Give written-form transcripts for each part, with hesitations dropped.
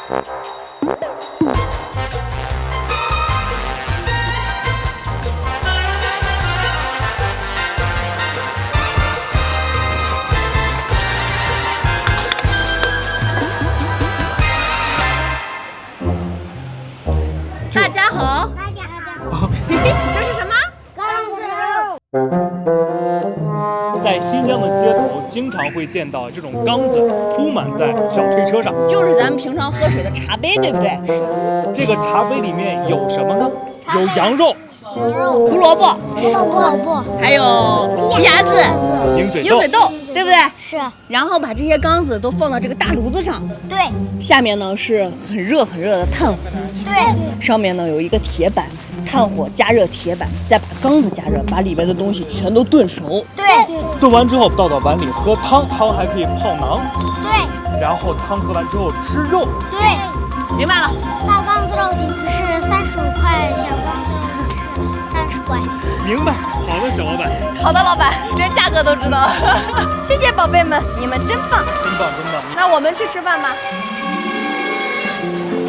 大家好，这是什么？缸子肉。在新疆的街头，经常会见到这种缸子铺满在小推车上，就是咱们平常喝水的茶杯，对不对？这个茶杯里面有什么呢？有羊肉、胡萝卜，还有皮牙子、鹰嘴鹰嘴豆，对不对？是。然后把这些缸子都放到这个大炉子上，对。下面呢是很热的炭火，对。上面呢有一个铁板，炭火加热铁板，再把缸子加热，把里面的东西全都炖熟。对。炖完之后倒到碗里喝汤，汤还可以泡馕。对。然后汤喝完之后吃肉。对。明白了。大缸子肉是35块，小缸子肉是30块。明白。好的，小老板。好的，老板，连价格都知道。谢谢宝贝们，你们真棒。真棒，真棒。那我们去吃饭吧。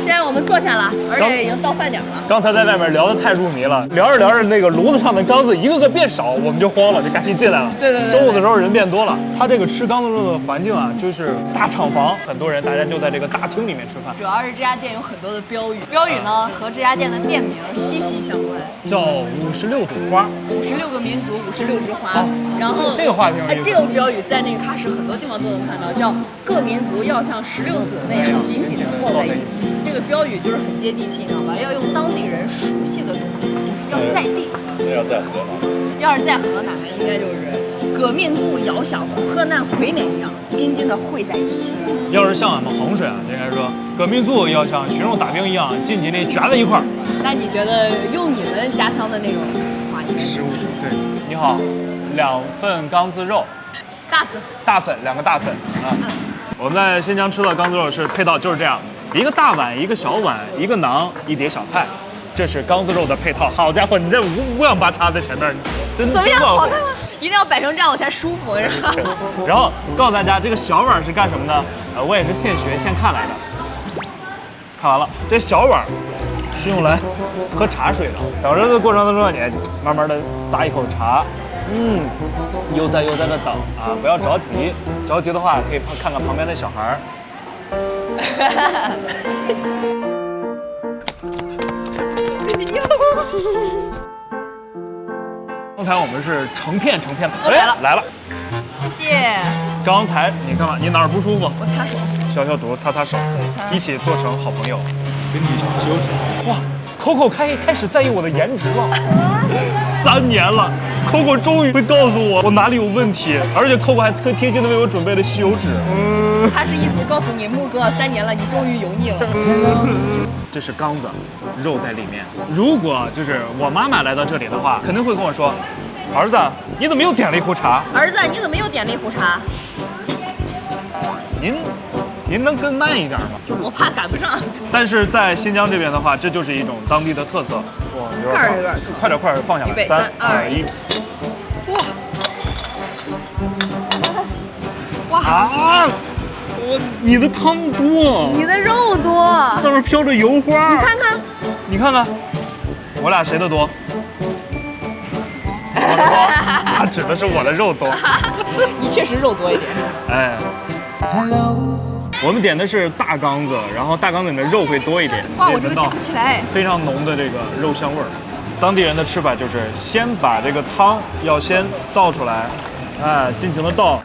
现在我们坐下了，而且已经到饭点了。刚才在外面聊得太入迷了，聊着那个炉子上的缸子一个个变少，我们就慌了，就赶紧进来了。对。中午的时候人变多了，他这个吃缸子肉的环境啊，就是大厂房，很多人大家就在这个大厅里面吃饭。主要是这家店有很多的标语，标语呢和这家店的店名息息相关，叫56朵花，56个民族，56枝花。然后这个话挺有意思。这个标语在那个喀什很多地方都能看到，叫各民族要像16子那样紧紧的抱在一起。这个标语就是很接地气，你知道吧？要用当地人熟悉的东西，要在地。要在河南。要是在河南，应该就是各民族要像河南烩面一样紧紧的汇在一起。要是像俺们衡水啊，应该说各民族要像群众大兵一样紧紧的卷在一块儿。那你觉得用你们家乡的那种话音？15，对。你好，2份缸子肉。大份，2个大份啊。我们在新疆吃的缸子肉是配套就是这样。一个大碗，一个小碗，一个馕，一碟小菜，这是缸子肉的配套。好家伙，你这乌央八叉在前面，真怎么样？好看吗？一定要摆成这样我才舒服，是吧？然后告诉大家，这个小碗是干什么的？我也是现学现看来的。看完了，这小碗是用来喝茶水的。等着的过程当中，你慢慢的咂一口茶，悠哉的等啊，不要着急。着急的话，可以看看旁边的小孩儿。刚才我们是成片的，来了，谢谢。刚才你看吧，你哪儿不舒服？我擦手，消毒，擦手，对，一起做成好朋友。跟你一起休息。哇 ，Coco 开始在意我的颜值了。3年了 ，Coco 终于会告诉我哪里有问题，而且 Coco 还特贴心的为我准备了吸油纸。他是意思告诉你，木哥3年了，你终于油腻了。这是缸子，肉在里面。如果就是我妈妈来到这里的话，肯定会跟我说：“儿子，你怎么又点了一壶茶？”儿子，你怎么又点了一壶茶？您能跟慢一点吗？我怕赶不上。但是在新疆这边的话，这就是一种当地的特色。哇，有点快点放下来。3、2、1。哇！啊！你的汤多，你的肉多，上面飘着油花。你看看，我俩谁的多？我的多。他指的是我的肉多。你确实肉多一点。哎。我们点的是大缸子，然后大缸子里面肉会多一点。哇，我这个夹不起来。非常浓的这个肉香味儿。当地人的吃法就是先把这个汤要先倒出来，哎，尽情的倒。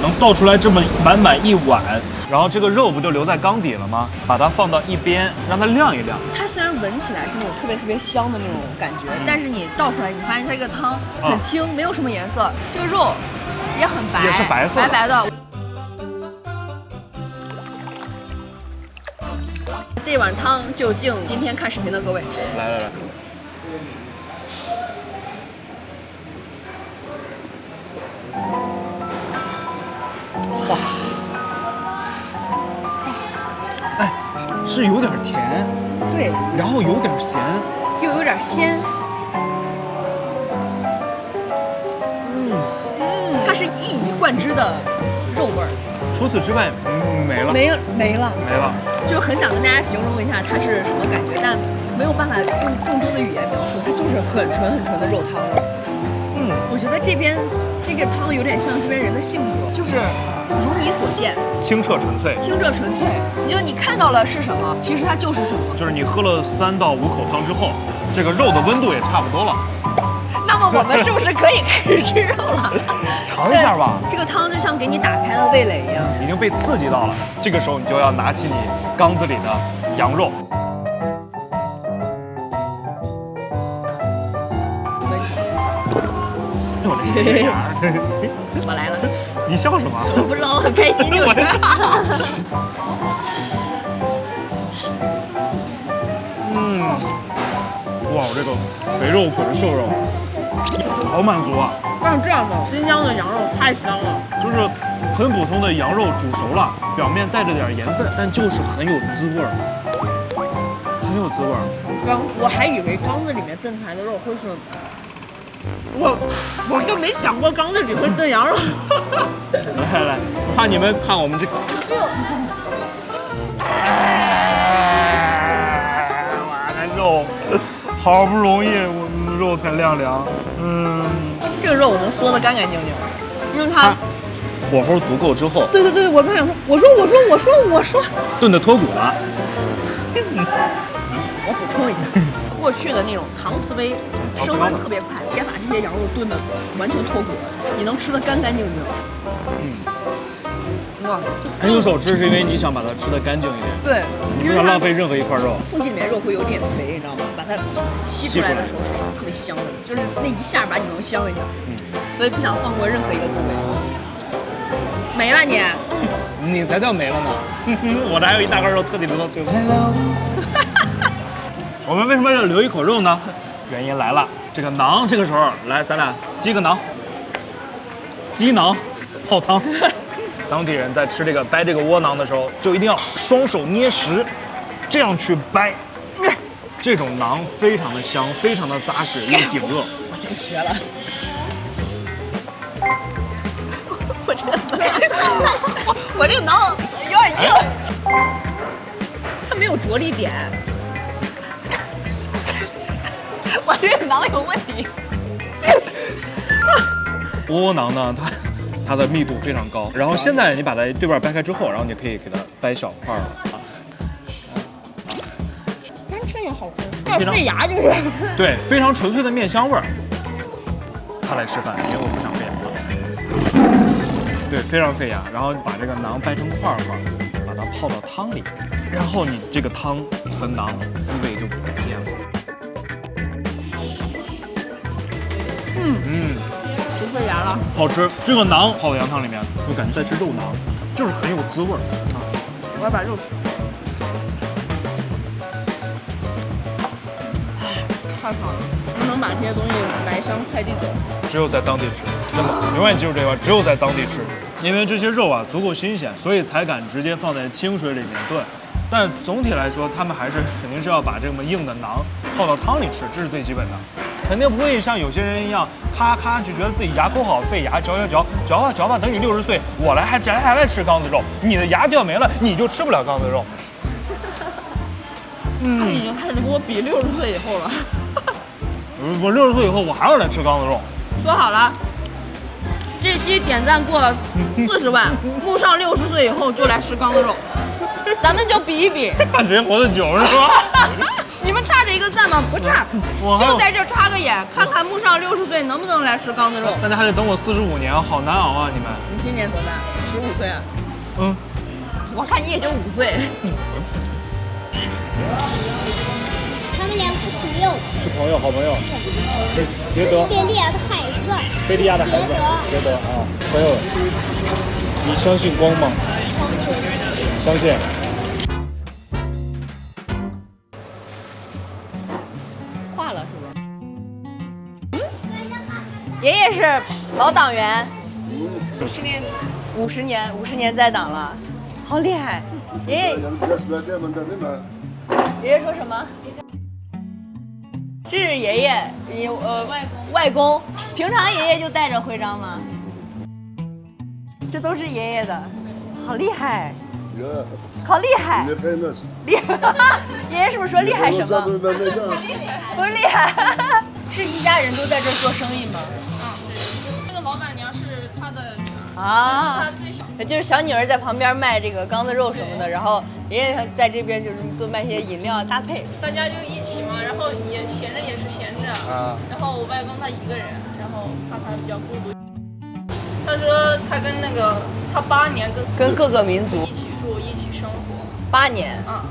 能倒出来这么满一碗，然后这个肉不就留在缸底了吗？把它放到一边，让它晾一晾。它虽然闻起来是那种特别香的那种感觉，但是你倒出来，你发现它这个汤很清，没有什么颜色，这个肉也很白，也是白色，白的。这碗汤就敬今天看视频的各位。来。哇，哎，是有点甜，对，然后有点咸，又有点鲜，它是一以贯之的肉味儿，除此之外，没了，没了。没了。就很想跟大家形容一下它是什么感觉，但没有办法用更多的语言描述，它就是很纯的肉汤。我觉得这边这个汤有点像这边人的性格，就是如你所见，清澈纯粹。你看到了是什么，其实它就是什么。就是你喝了3到5口汤之后，这个肉的温度也差不多了。那么我们是不是可以开始吃肉了？尝一下吧。这个汤就像给你打开了味蕾一样，已经被刺激到了，这个时候你就要拿起你缸子里的羊肉。我的天呀！我来了。你笑什么？我不知道，我很开心，就是。哇，这个肥肉滚瘦肉，好满足啊！但是这样的新疆的羊肉太香了，就是很普通的羊肉煮熟了，表面带着点盐分，但就是很有滋味儿，很有滋味儿。我还以为缸子里面炖出来的肉会是，我就没想过缸子里会炖羊肉。来，怕你们看我们这个。哇，这肉好不容易，我们的肉才晾凉。这个肉我能嗦得干干净净，因为它火候足够之后。对，我刚想说，我说，炖的脱骨了。我补充一下，过去的那种糖思维升温特别快，直接把这些羊肉炖的完全脱骨了，你能吃得干干净净。哇，很有手吃是因为你想把它吃得干净一点。对，你不想浪费任何一块肉。腹肌里面肉会有点肥，你知道吗？把它吸出来的时候是特别香的，就是那一下把你能香一下。所以不想放过任何一个部位。没了你？你才叫没了呢！我这还有一大块肉，特地留到最后。我们为什么要留一口肉呢？原因来了，这个馕这个时候来，咱俩鸡个馕，鸡馕泡汤。当地人在吃这个掰这个窝囊的时候，就一定要双手捏实，这样去掰。这种馕非常的香，非常的扎实，又顶饿。我这个绝了！我这个馕有点硬，它没有着力点。我这个馕有问题。窝囊呢，它的密度非常高。然后现在你把它对半掰开之后，然后你可以给它掰小块了。单吃也好吃，有点费牙就是。对，非常纯粹的面香味儿。他来吃饭，因为我不想费牙。对，非常费牙。然后把这个馕掰成块块，把它泡到汤里，然后你这个汤和馕滋味就改变了。不费牙了，好吃。这个馕泡到羊汤里面，就感觉在吃肉馕，就是很有滋味儿啊。我要把肉吃。太爽了！能把这些东西买一箱快递走。只有在当地吃，真的，永远记住这句话，只有在当地吃。因为这些肉啊足够新鲜，所以才敢直接放在清水里面炖。但总体来说，他们还是肯定是要把这么硬的馕泡到汤里吃，这是最基本的。肯定不会像有些人一样，咔咔就觉得自己牙口好，费牙嚼吧，等你60岁，我还来吃缸子肉，你的牙掉没了，你就吃不了缸子肉。他已经开始跟我比60岁以后了。我60岁以后，我还要来吃缸子肉。说好了，这期点赞过40万，木上60岁以后就来吃缸子肉，咱们就比一比，看谁活得久是吧？你们差这一个赞吗？不差，就在这插个眼，看看木上60岁能不能来吃缸子肉。大家还得等我45年，好难熬啊！你们。你今年多大？15岁啊？我看你也就5岁。他们俩是朋友，是朋友，好朋友。杰这德，是贝利亚的孩子，贝利亚的孩子，杰德啊，朋友，你相信光吗？相信。化了是不是？爷爷是老党员，50年在党了，好厉害！爷爷说什么？是爷爷，你外公，平常爷爷就带着徽章吗？这都是爷爷的，好厉害， Yeah, 好厉害 they're famous. 厉害！爷爷是不是说厉害什么？ Something about that. 不是厉害，是一家人都在这儿做生意吗？对，这个老板娘是他的女儿，啊，他最小。就是小女儿在旁边卖这个缸子肉什么的，然后爷爷在这边就是做卖一些饮料搭配。大家就一起嘛，然后也闲着也是闲着，然后我外公他一个人，然后怕他比较孤独。他说他跟他8年跟各个民族一起住一起生活8年，啊，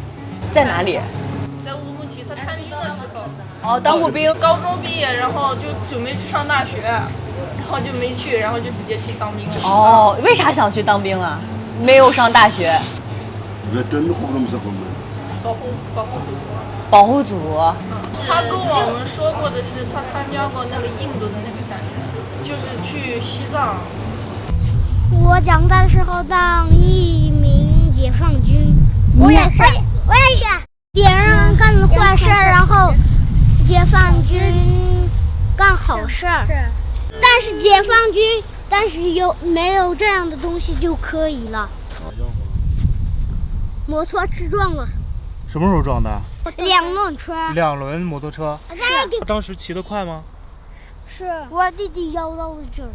在哪里？在乌鲁木齐，他参军的时候，哦，当过兵。高中毕业，然后就准备去上大学，然后就没去，然后就直接去当兵了。哦，为啥想去当兵啊？没有上大学， Veteran hold'em something. 保护祖国。保护祖国。他跟我们说过的是，他参加过那个印度的那个战争，就是去西藏。我长大的时候当一名解放军。我也是，我也是。别人干了坏事，然后解放军干好事儿。但是解放军，但是没有这样的东西就可以了。摩托车撞了，什么时候撞的2轮车。 ？2轮摩托车。是当时骑得快吗？是我弟弟咬到我这儿，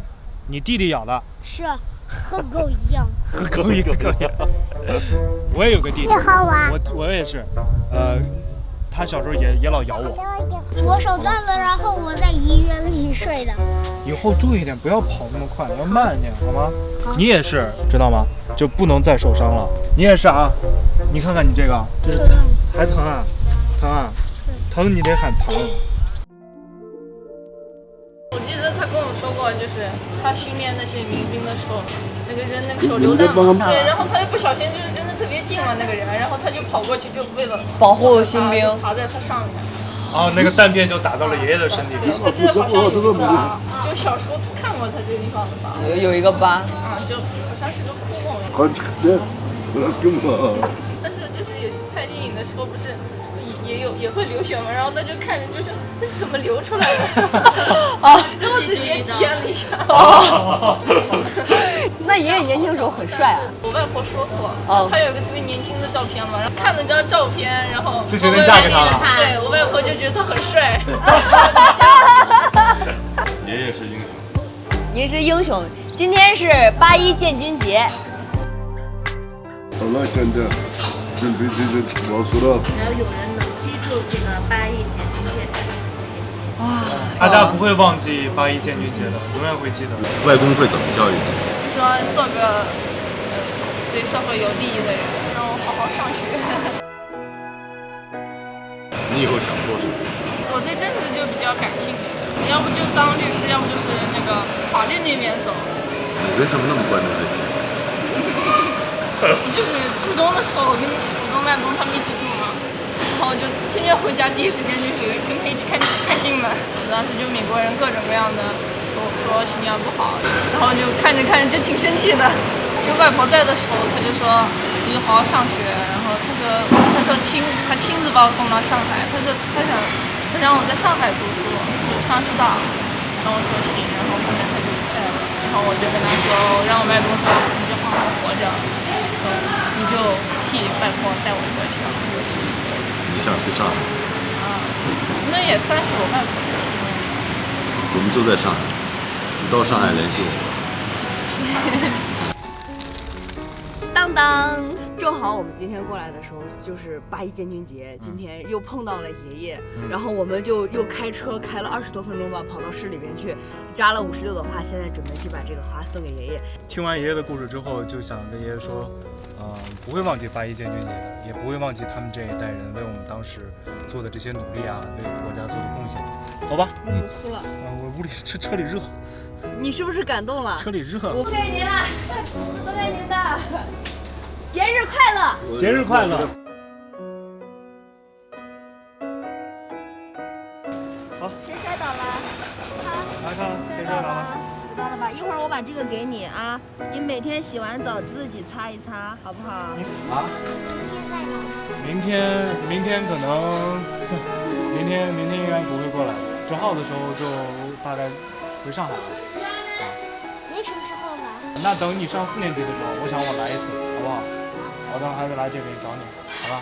你弟弟咬的。是和狗一样。和狗一个狗一样。我也有个弟弟。你好玩。我也是，他小时候也老咬我。我手断了，然后我在医院里睡的。以后注意点，不要跑那么快，要慢点，好吗？你也是，知道吗？就不能再受伤了。你也是啊，你看看你这个，这是还疼啊，疼啊，疼你得喊疼。我记得他跟我说过，就是他训练那些民兵的时候，那个人那个手榴弹嘛，对，然后他就不小心就是真的特别近了那个人，然后他就跑过去，就为了保护新兵，爬在他上面。哦，那个弹片就打到了爷爷的身体里。他这好像有个疤，就小时候看过他这个地方的疤。有一个疤。啊，就好像是个窟窿。 Let's go. 但是就是有些拍电影的时候不是也会流血嘛，然后他就看着就是这是怎么流出来的啊，自己也体验了一下。哦，那爷爷年轻的时候很帅啊。我外婆说过，哦他有一个特别年轻的照片嘛，然后看了张照片，然后就决定嫁给他了。对我外婆就觉得他很帅。爷爷是英雄。您是英雄。今天是8·1建军节。好了，真的，准备这个王苏了。只要有人能记住这个8·1建军节，大家就很开心。大家不会忘记8·1建军节的，永远会记得。外公会怎么教育你？就说做个对社会有利益的人，让我好好上学。你以后想做什么？我这阵子就比较感兴趣，要不就当律师，要不就是那个法律那边走。你为什么那么关注这些？就是初中的时候，我跟外公他们一起住嘛，然后就天天回家，第一时间就是跟他一起看新闻。当时就美国人各种各样的跟我说新疆不好，然后就看着就挺生气的。就外婆在的时候，他就说你就好好上学，然后他说他亲自把我送到上海，他说他让我在上海读书，就上师大。然后我说行，然后后面他就不在了，然后我就跟他说，让我外公说你就好好活着，你就替外婆带我过去就行。你想去上海？啊，那也算是我外婆的心愿。我们就在上海，你到上海联系我。当当，正好我们今天过来的时候就是8·1建军节，今天又碰到了爷爷，然后我们就又开车开了20多分钟吧，跑到市里边去扎了56朵花，现在准备去把这个花送给爷爷。听完爷爷的故事之后，就想跟爷爷说，不会忘记8·1建军节的，也不会忘记他们这一代人为我们当时做的这些努力啊，为国家做的贡献。走吧。我哭了。我屋里车里热。你是不是感动了？车里热。我送给您了，送给您的。节日快乐！节日快乐！好，谁摔倒了？来看谁摔倒了？知道了吧？一会儿我把这个给你啊，你每天洗完澡自己擦一擦，好不好？啊？明天可能，明天应该不会过来。10号的时候就大概回上海了。你什么时候来？那等你上4年级的时候，我想我来一次，好不好？我等还得来这边找你，好吧？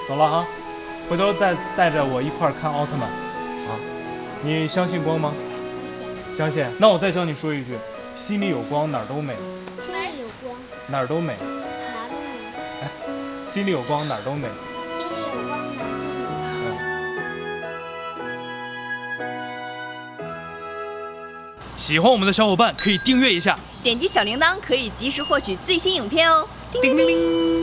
走了啊，回头再带着我一块儿看奥特曼啊！你相信光吗？相信。那我再教你说一句：心里有光，哪儿都美。心里有光，哪儿都美。哪都美。心里有光，哪儿都美。心里有光，哪都美。喜欢我们的小伙伴可以订阅一下，点击小铃铛可以及时获取最新影片哦。叮铃铃。